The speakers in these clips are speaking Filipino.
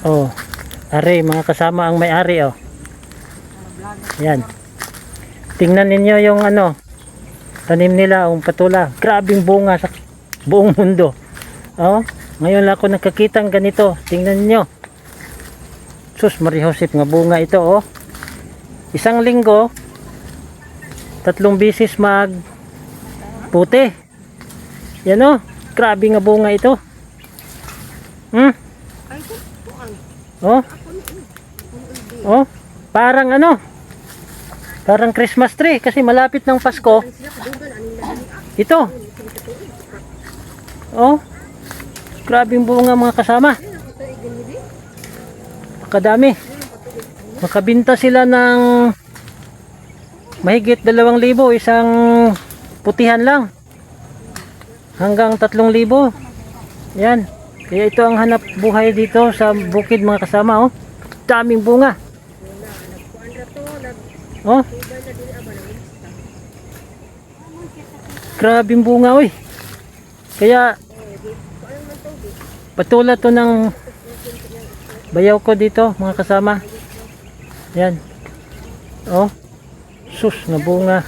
Oh, are mga kasama ang may-ari oh. Yan. Tingnan ninyo yung ano, tanim nila, ang patula. Grabing bunga sa buong mundo. Oh, ngayon lang ako nakakitang ganito. Tingnan niyo. Sus, Maria Josep, nga bunga ito oh. Isang linggo, 3 bisis mag puti. Yan oh, grabe nga bunga ito. Oh. Oh, parang ano? Parang Christmas tree kasi malapit ng Pasko. Ito. Oh. Grabing bunga mga kasama. Pakadami. Makabinta sila ng mahigit 2,000, isang putihan lang. Hanggang 3,000. Yan. Kaya ito ang hanap buhay dito sa bukid mga kasama oh. Daming bunga. Oh. Grabing bunga oy. Kaya patulad to ng bayaw ko dito mga kasama. Yan. Oh. Sus na bunga.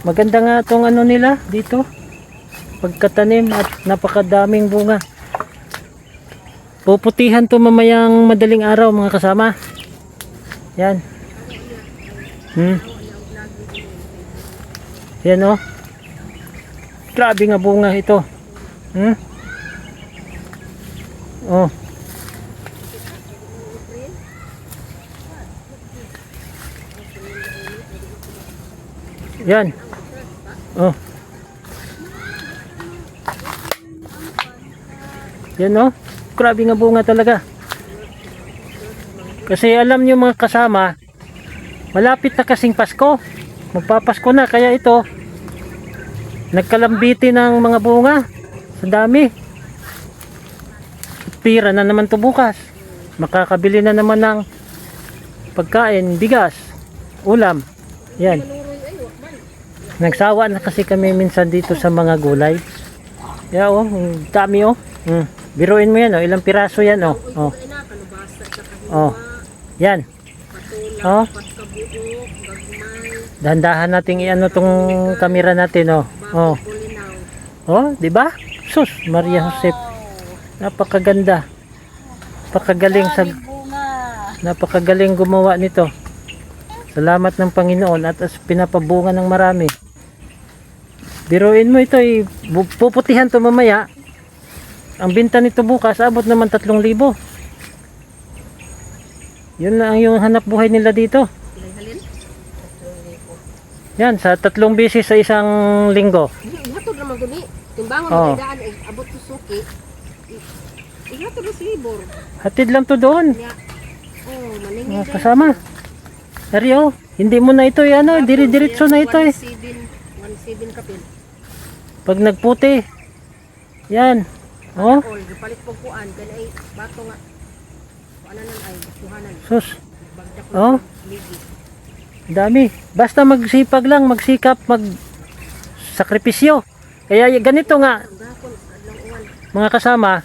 Maganda nga tong ano nila dito. Pagkatanim at napakadaming bunga. Puputihan to mamayang madaling araw mga kasama. Yan. Yan oh. Grabe nga bunga ito. Oh. Yan. Oh. Yan oh. Grabe nga bunga talaga. Kasi alam nyo mga kasama, malapit na kasing Pasko. Magpapasko na, kaya ito nagkalambiti ng mga bunga. Sa dami. Pira na naman to bukas. Makakabili na naman ng pagkain, bigas, ulam. Yan. Nagsawa na kasi kami minsan dito sa mga gulay. Yeah, oh, dami oh. Biruin mo yan oh, ilang piraso yan oh. Oh. Oh. Yan. Oh. Dahan-dahan nating iano tong kamera natin oh. Oh. Oh, di ba? Sus, Maria Josep. Napakaganda. Napakagaling gumawa nito. Salamat ng Panginoon at pinapabunga ng marami. Biruin mo ito, puputihan to mamaya. Ang binta nito bukas, abot naman 3,000. Yun lang yung hanap buhay nila dito. Yan, sa 3 bisis sa isang linggo. Hatod naman guni. Timbangan Oh. magdaan ay abot sa suki. Hatod na libor. Hatid lang to doon. Oh, maningil. Kasama. Seryo, hindi mo na ito ano, dire-diretso na ito eh. 17 kapil. Pag nagputi. Yan. Oh. All gipalit pag kuan kay ay bato nga. Kuan nan ay tuhanan. Sus. Bagdak Oh. ligi. Dami. Basta magsipag lang, magsikap, sakripisyo. Kaya ganito nga, Gakon adlaw uwan. mga kasama,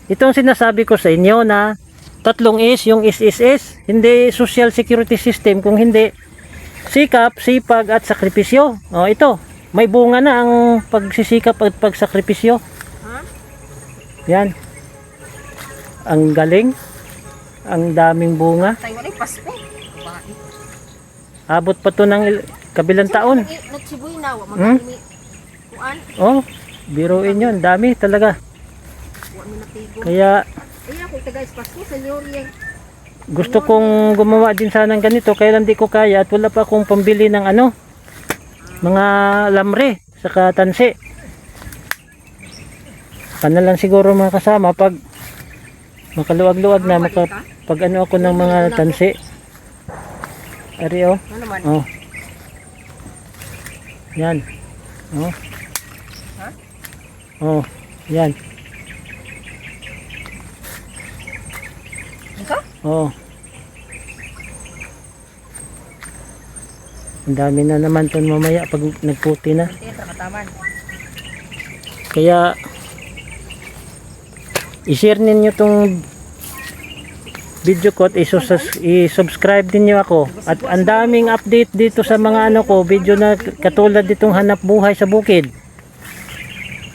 itong sinasabi ko sa inyo na 3 is, yung is, hindi social security system, kung hindi sikap, sipag at sakripisyo. O ito, may bunga na ang pagsisikap at pagsakripisyo. Ha? Yan. Ang galing. Ang daming bunga. Tay walay Pasko. Bae. Abot pa to ng kabilang taon. Nagsiboy na wa magani kuan. Oh, biruin yun. Dami talaga. Wa mi natigo. Kaya Ay ako guys Pasko senyor yan. gusto kong gumawa din sana ng ganito. Kaya lang di ko kaya at wala pa akong pambili ng ano, mga lamre saka tansi. Lang siguro mga kasama pag makaluwag-luwag na pag ano ako ng mga tansi. Ari oh. Ano naman? Oh. Yan. Oh. Ha? Oh, yan. Ika? Oh. Ang dami na naman ton mamaya pag nagputi na. Ito kataman. Kaya i-share ninyo tong video ko at i-subscribe din niyo ako. At ang daming update dito sa mga ano ko, video na katulad ditong hanap buhay sa bukid.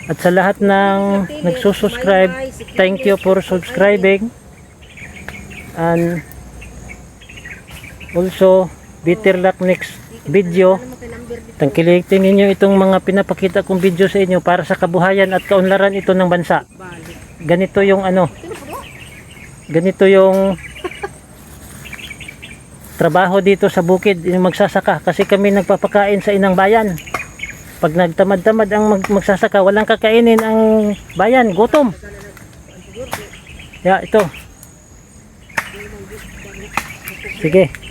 At sa lahat ng nagsusubscribe, thank you for subscribing. And also, better luck next video. Tangkilitin ninyo itong mga pinapakita kong video sa inyo para sa kabuhayan at kaunlaran ito ng bansa. Ganito yung ano, ganito yung trabaho dito sa bukid, yung magsasaka. Kasi kami nagpapakain sa inang bayan. Pag nagtamad-tamad ang magsasaka, walang kakainin ang bayan, gutom. Ito. Sige.